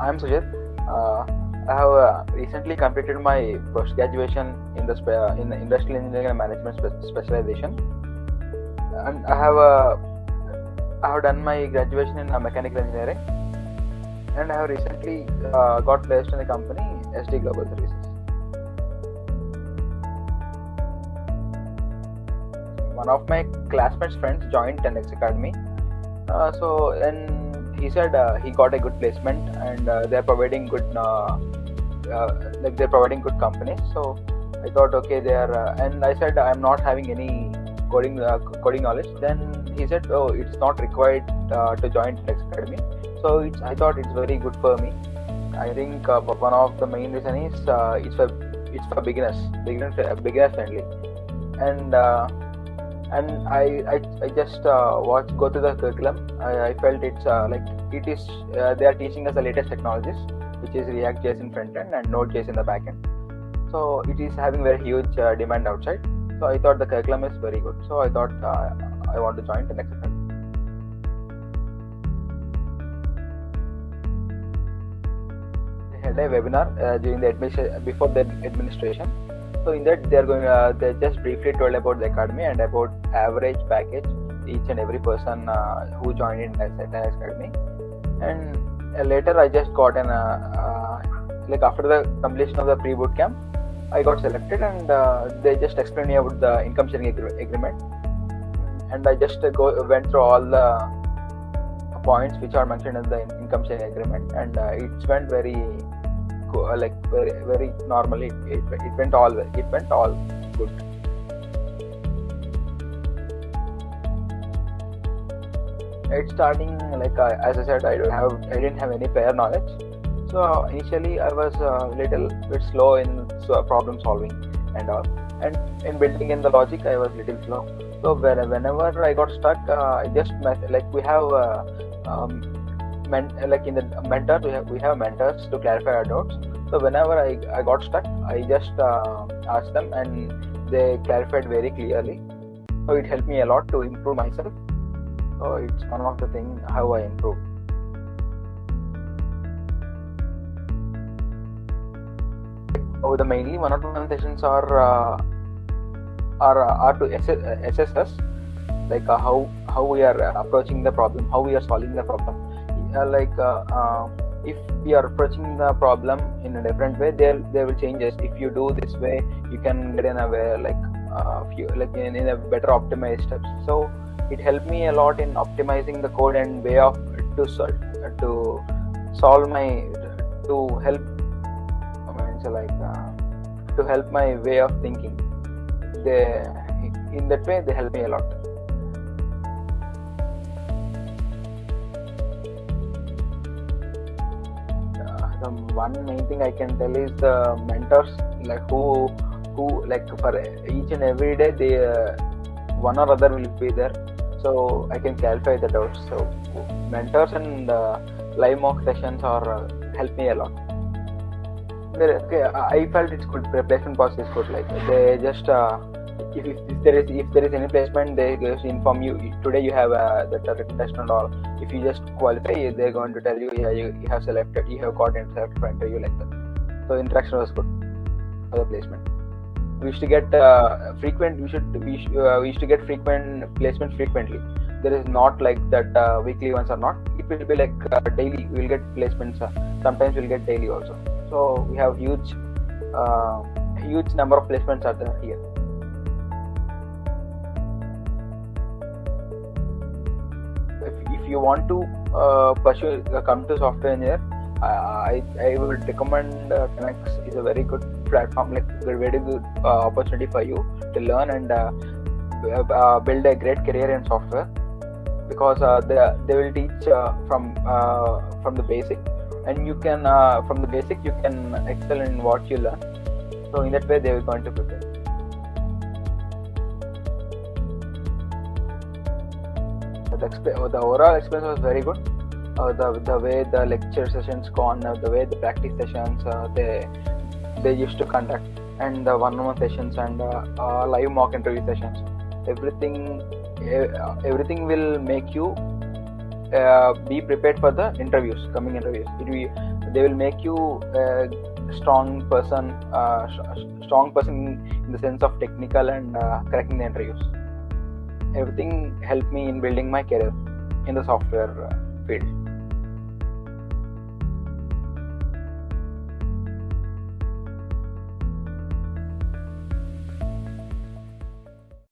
I'm Sujith. I have recently completed my post-graduation in the industrial engineering and management specialization, and I have done my graduation in mechanical engineering, and I have recently got placed in the company SD Global Services. One of my classmates' friends joined 10x Academy, and he said he got a good placement, and they're providing good they're providing good companies. So I thought, okay, and I said I'm not having any coding knowledge. Then he said, oh, it's not required to join 10x Academy. So I thought it's very good for me. I think one of the main reason is it's for beginners friendly, and I just go to the curriculum. I felt it's they are teaching us the latest technologies, which is React.js in front end and Node.js in the back end. So it is having very huge demand outside. So I thought the curriculum is very good. So I thought I want to join the next academy. They had a webinar during the before the administration. So in that they just briefly told about the academy and about average package each and every person who joined in NS Academy. And later I just got after the completion of the pre-bootcamp, I got selected, and they just explained me about the income sharing agreement, and I just went through all the points which are mentioned in the income sharing agreement, and it went very very normally. It went all good. It's starting as I said, I didn't have any prior knowledge. So initially I was a little bit slow in problem solving and all, and in building in the logic I was little slow. So whenever I got stuck, I just we have in the mentors, we have mentors to clarify our doubts. So whenever I got stuck, I just asked them, and they clarified very clearly. So it helped me a lot to improve myself. So it's one of the things how I improve. The mainly one-on-one sessions are to assess us, how we are approaching the problem, how we are solving the problem. If we are approaching the problem in a different way, they will change us. If you do this way, you can get in a way in a better optimized steps. So it helped me a lot in optimizing the code and way of to help my way of thinking. In that way they help me a lot. The one main thing I can tell is the mentors, who for each and every day they one or other will be there, so I can clarify the doubts. So mentors and live mock sessions help me a lot. I felt it's good. Placement process is good. They just if there is any placement, they just inform you today you have the written test and all. If you just qualify, they're going to tell you, yeah, you have selected, you have gotten selected for interview, like that. So interaction was good for the placement. We used to get frequent. We used to get frequent placements frequently. There is not like that weekly ones are not. It will be daily. We will get placements. Sometimes we'll get daily also. So we have huge number of placements are there here. If you want to come to software engineer, I would recommend 10x is a very good platform, very good opportunity for you to learn and build a great career in software, because they will teach from the basic, and you can from the basic you can excel in what you learn. So in that way they are going to prepare. The overall experience was very good. The way the lecture sessions gone, the way the practice sessions they used to conduct, and the one-on-one sessions and live mock interview sessions, everything will make you be prepared for the coming interviews. they will make you a strong person, in the sense of technical and cracking the interviews. Everything helped me in building my career in the software field.